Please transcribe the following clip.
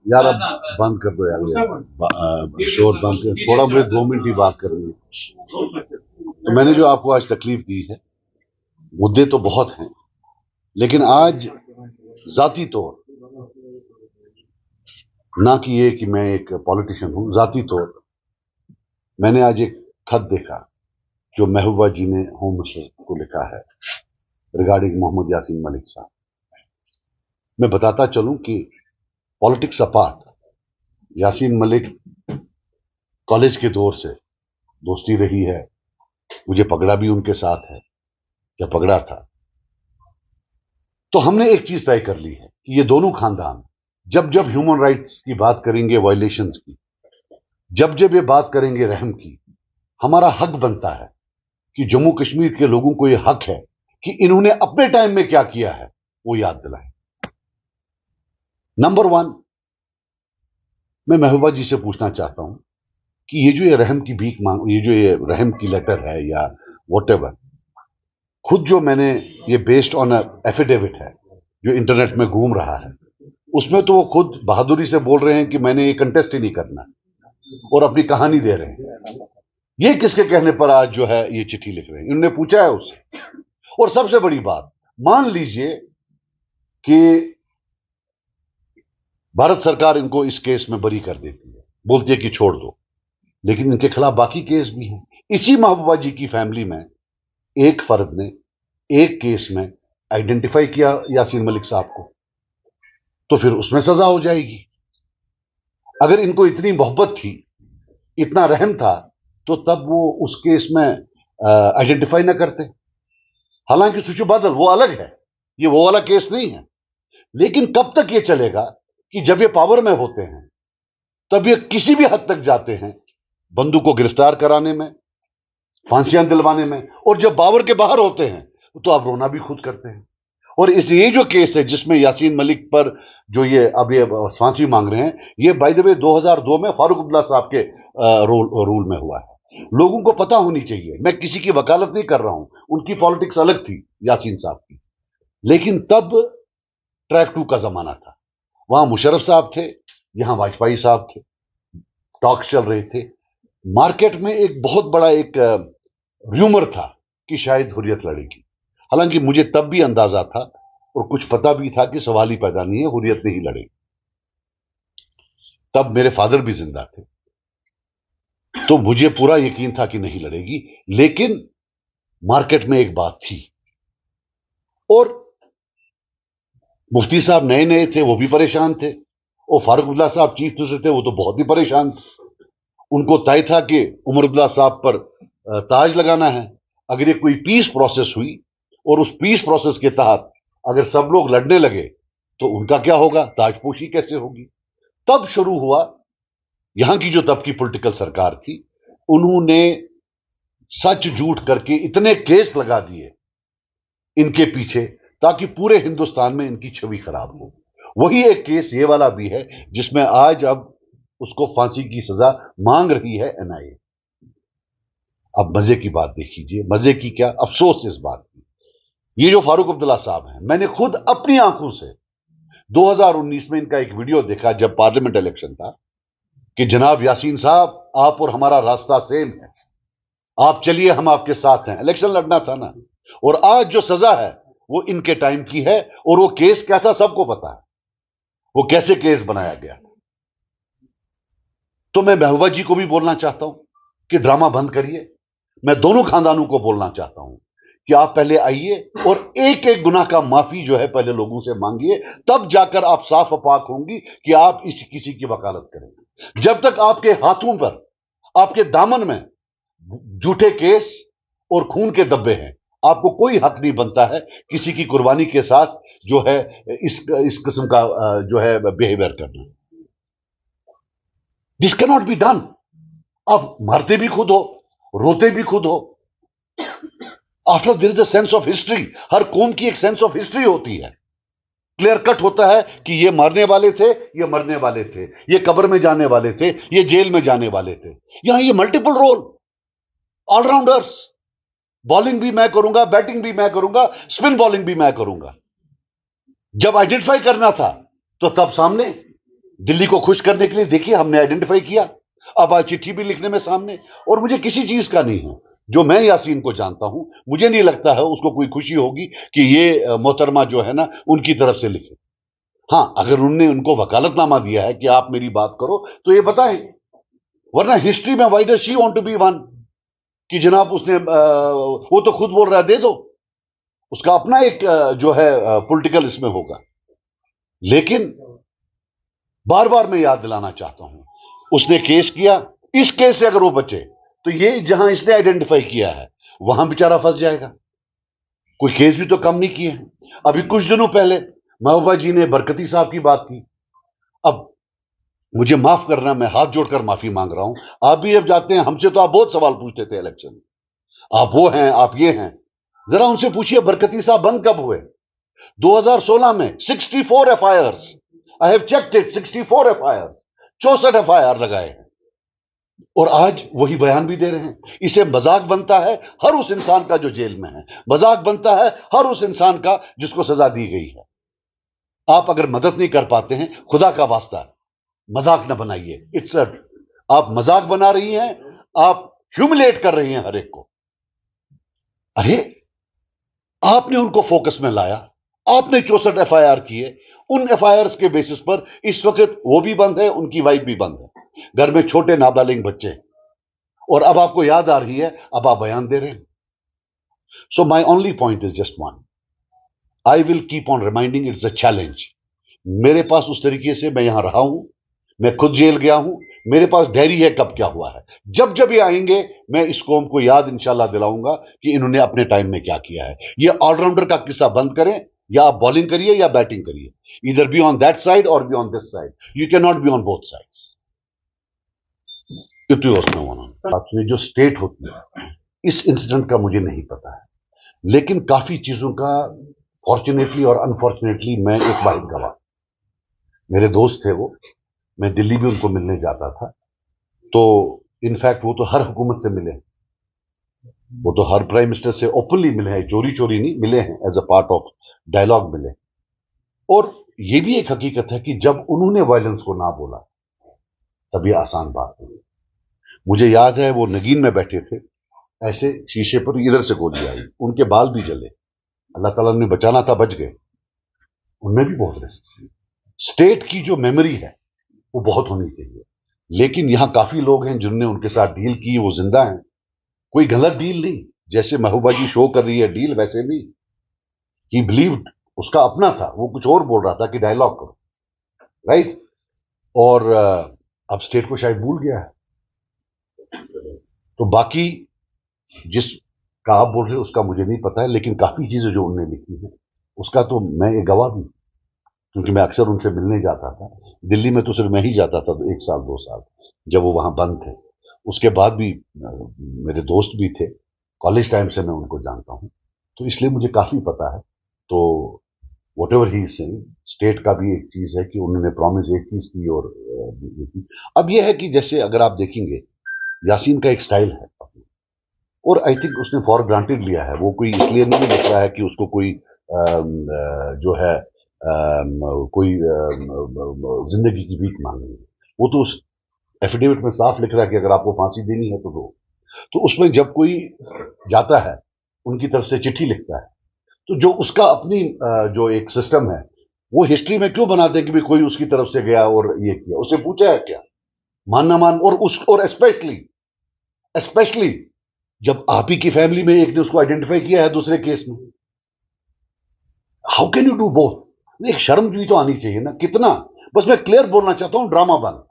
यार अब बंद कर दो यार, ये शोर बंद कर, थोड़ा मुझे 2 मिनट ही बात करनी है। तो मैंने जो आपको आज तकलीफ दी है, मुद्दे तो बहुत हैं, लेकिन आज जाती तौर, ना कि ये कि मैं एक पॉलिटिशियन हूं, जाती तौर मैंने आज एक खत देखा जो महबूबा जी ने होम मिनिस्टर को लिखा है रिगार्डिंग मोहम्मद यासीन मलिक साहब। मैं बताता चलूं कि politics apart, Yasin Malik college के दौर से दोस्ती रही है, मुझे पगड़ा भी उनके साथ है जब पगड़ा था। तो हमने एक चीज तय कर ली है कि ये दोनों खानदान जब जब ह्यूमन राइट्स की बात करेंगे, वायलेशंस की, जब जब ये बात करेंगे रहम की, हमारा हक बनता है कि जम्मू कश्मीर के लोगों को यह हक है कि इन्होंने अपने टाइम में क्या किया है वो याद दिलाएं। नंबर 1, मैं महबूबा जी से पूछना चाहता हूं कि ये जो ये रहम की भीख मांग, ये जो ये रहम की लेटर है या वॉटेवर, खुद जो मैंने, ये बेस्ड ऑन एफिडेविट है जो इंटरनेट में घूम रहा है, उसमें तो वो खुद बहादुरी से बोल रहे हैं कि मैंने ये कंटेस्ट ही नहीं करना और अपनी कहानी दे रहे हैं। ये किसके कहने पर आज जो है ये चिट्ठी लिख रहे हैं? इन्होंने पूछा है उससे। और सबसे बड़ी बात, मान लीजिए कि भारत सरकार इनको इस केस में बरी कर देती है, बोलती है कि छोड़ दो, लेकिन इनके खिलाफ बाकी केस भी हैं। इसी महबूबा जी की फैमिली में एक फर्द ने एक केस में आइडेंटिफाई किया यासीन मलिक साहब को, तो फिर उसमें सजा हो जाएगी। अगर इनको इतनी मोहब्बत थी, इतना रहम था, तो तब वो उस केस में आइडेंटिफाई ना करते। हालांकि सुचु बादल वो अलग है, ये वो वाला केस नहीं है, लेकिन कब तक ये चलेगा कि जब ये पावर में होते हैं तब ये किसी भी हद तक जाते हैं बंदू को गिरफ्तार कराने में, फांसियां दिलवाने में, और जब पावर के बाहर होते हैं तो आप रोना भी खुद करते हैं। और इसलिए ये जो केस है जिसमें यासीन मलिक पर जो ये अब ये फांसी मांग रहे हैं, ये बाय द वे 2002 में फारूक अब्दुल्ला साहब के रूल में हुआ है। लोगों को पता होनी चाहिए, मैं किसी की वकालत नहीं कर रहा हूं, उनकी पॉलिटिक्स अलग थी यासीन साहब की, लेकिन तब ट्रैक 2 का जमाना था। वहां मुशर्रफ साहब थे, यहां वाजपेयी साहब थे, टॉक्स चल रहे थे, मार्केट में एक बहुत बड़ा एक र्यूमर था कि शायद हुर्रियत लड़ेगी। हालांकि मुझे तब भी अंदाजा था और कुछ पता भी था कि सवाल ही पैदा नहीं है, हुर्रियत नहीं लड़ेगी। तब मेरे फादर भी जिंदा थे, तो मुझे पूरा यकीन था कि नहीं लड़ेगी, लेकिन मार्केट में एक बात थी। और मुफ्ती साहब नए नए थे, वो भी परेशान थे, और फारूक अब्दुल्ला साहब चीफ मिनिस्टर थे, वो तो बहुत ही परेशान थे। उनको तय था कि उमर अब्दुल्ला साहब पर ताज लगाना है। अगर ये कोई पीस प्रोसेस हुई और उस पीस प्रोसेस के तहत अगर सब लोग लड़ने लगे तो उनका क्या होगा, ताजपोशी कैसे होगी। तब शुरू हुआ, यहां की जो तब की पॉलिटिकल सरकार थी, उन्होंने सच झूठ करके इतने केस लगा दिए इनके पीछे ताकि पूरे हिंदुस्तान में इनकी छवि खराब हो। वही एक केस ये वाला भी है जिसमें आज अब उसको फांसी की सजा मांग रही है एनआईए। अब मजे की बात देखिए, मजे की क्या, अफसोस इस बात की, ये जो फारूक अब्दुल्ला साहब हैं, मैंने खुद अपनी आंखों से 2019 में इनका एक वीडियो देखा जब पार्लियामेंट इलेक्शन था कि जनाब यासीन साहब, आप और हमारा रास्ता सेम है, आप चलिए, हम आपके साथ हैं। इलेक्शन लड़ना था ना। और आज जो सजा है वो इनके टाइम की है, और वो केस क्या था सबको पता है, वो कैसे केस बनाया गया। तो मैं महबूबा जी को भी बोलना चाहता हूं कि ड्रामा बंद करिए। मैं दोनों खानदानों को बोलना चाहता हूं कि आप पहले आइए और एक एक गुनाह का माफी जो है पहले लोगों से मांगिए, तब जाकर आप साफ अपाक होंगी कि आप किसी की वकालत करेंगे। जब तक आपके हाथों पर, आपके दामन में झूठे केस और खून के धब्बे हैं, आपको कोई हक नहीं बनता है किसी की कुर्बानी के साथ जो है इस किस्म का जो है बिहेवियर करना। This can not be done. आप मारते भी खुद हो, रोते भी खुद हो। After there is a sense of history, हर कौम की एक सेंस ऑफ हिस्ट्री होती है। क्लियर कट होता है कि ये मरने वाले थे, ये मरने वाले थे, ये कब्र में जाने वाले थे, ये जेल में जाने वाले थे। यहां ये मल्टीपल रोल, ऑलराउंडर्स, बॉलिंग भी मैं करूंगा, बैटिंग भी मैं करूंगा, स्पिन बॉलिंग भी मैं करूंगा। जब आइडेंटिफाई करना था तो तब सामने दिल्ली को खुश करने के लिए देखिए हमने आइडेंटिफाई किया, अब आज चिट्ठी भी लिखने में सामने। और मुझे किसी चीज का नहीं है, जो मैं यासीन को जानता हूं, मुझे नहीं लगता है उसको कोई खुशी होगी कि ये मोहतरमा जो है ना उनकी तरफ से लिखे। हां, अगर उनने उनको वकालतनामा दिया है कि आप मेरी बात करो तो ये बताएं, वरना हिस्ट्री में why does she want to be one कि जनाब उसने वो तो खुद बोल रहा है दे दो, उसका अपना एक जो है पॉलिटिकल इसमें होगा। लेकिन बार बार मैं याद दिलाना चाहता हूं, उसने केस किया, इस केस से अगर वो बचे तो ये जहां इसने आइडेंटिफाई किया है वहां बेचारा फंस जाएगा। कोई केस भी तो कम नहीं किए हैं। अभी कुछ दिनों पहले महबूबा जी ने बरकती साहब की बात की। अब मुझे माफ करना, मैं हाथ जोड़कर माफी मांग रहा हूं। आप भी अब जाते हैं, हमसे तो आप बहुत सवाल पूछते थे इलेक्शन में, आप वो हैं, आप ये हैं। जरा उनसे पूछिए बरकती साहब बंद कब हुए? 2016 में 64 FIR, I have checked it, 64 FIR, 64 FIR लगाए हैं, और आज वही बयान भी दे रहे हैं। इसे मजाक बनता है हर उस इंसान का जो जेल में है, मजाक बनता है हर उस इंसान का जिसको सजा दी गई है। आप अगर मदद नहीं कर पाते हैं, खुदा का वास्ता मजाक ना बनाइए। इट्स आप मजाक बना रही हैं, आप ह्यूमिलेट कर रही हैं हर एक को। अरे आपने उनको फोकस में लाया, आपने 64 एफआईआर किए, उन एफआईआर के बेसिस पर इस वक्त वो भी बंद है, उनकी वाइफ भी बंद है, घर में छोटे नाबालिग बच्चे हैं, और अब आपको याद आ रही है, अब आप बयान दे रहे हैं। So my only point is just one, I will keep on reminding, it's a challenge. मेरे पास उस तरीके से मैं यहां रहा हूं, मैं खुद जेल गया हूं, मेरे पास डायरी है कब क्या हुआ है। जब जब ये आएंगे मैं इस कौम को याद इंशाल्लाह दिलाऊंगा कि इन्होंने अपने टाइम में क्या किया है। ये ऑलराउंडर का किस्सा बंद करें, या आप बॉलिंग करिए या बैटिंग करिए, इधर बी ऑन दैट साइड और be on this side, you can not be on both sides. बात में जो स्टेट होती है, इस इंसिडेंट का मुझे नहीं पता है, लेकिन काफी चीजों का फॉर्चुनेटली और अनफॉर्चुनेटली मैं एक वाहिद गवाह। मेरे दोस्त थे वो, मैं दिल्ली भी उनको मिलने जाता था, तो इनफैक्ट वो तो हर हुकूमत से मिले, वो तो हर प्राइम मिनिस्टर से ओपनली मिले हैं, चोरी चोरी नहीं मिले हैं, as a part of dialogue मिले। और ये भी एक हकीकत है कि जब उन्होंने वायलेंस को ना बोला तब ये आसान बात नहीं। मुझे याद है वो नगीन में बैठे थे, ऐसे शीशे पर इधर से गोली आई, उनके बाल भी जले, अल्लाह ताला ने बचाना था, बच गए। उनमें भी बहुत रिस्क थी। स्टेट की जो मेमोरी है वो बहुत होनी चाहिए, लेकिन यहां काफी लोग हैं जिन्होंने उनके साथ डील की, वो जिंदा हैं। कोई गलत डील नहीं, जैसे महबूबा जी शो कर रही है डील, वैसे भी ही बिलीव्ड, उसका अपना था, वो कुछ और बोल रहा था कि डायलॉग करो, राइट। और अब स्टेट को शायद भूल गया है। तो बाकी जिस का आप बोल रहे हो उसका मुझे नहीं पता है, लेकिन काफी चीजें जो उन्होंने लिखी है उसका तो मैं एक गवाह भी, क्योंकि मैं अक्सर उनसे मिलने जाता था। दिल्ली में तो सिर्फ मैं ही जाता था, तो 1 साल 2 साल जब वो वहां बंद थे। उसके बाद भी मेरे दोस्त भी थे, कॉलेज टाइम से मैं उनको जानता हूं, तो इसलिए मुझे काफी पता है। तो what ever he saying, state का भी एक चीज है कि उन्होंने प्रॉमिस एक चीज की और ये की। अब यह है कि जैसे अगर आप देखेंगे, यासीन का एक स्टाइल है, और आई थिंक उसने फॉर ग्रांटेड लिया है, वो कोई इसलिए नहीं लिख रहा है कि उसको कोई जो है कोई जिंदगी की भीख मांगनी है। वो तो उस एफिडेविट में साफ लिख रहा है कि अगर आपको फांसी देनी है तो दो। तो उसमें जब कोई जाता है उनकी तरफ से चिट्ठी लिखता है, तो जो उसका अपनी जो एक सिस्टम है, वो हिस्ट्री में क्यों बनाते हैं कि भी कोई उसकी तरफ से गया और ये किया, उससे पूछा है क्या, मान ना मान। और स्पेशली स्पेशली जब आप ही की फैमिली में एक ने उसको आइडेंटिफाई किया है दूसरे केस में, how can you do both? एक शर्म भी तो आनी चाहिए ना, कितना। बस मैं क्लियर बोलना चाहता हूं, ड्रामा बंद।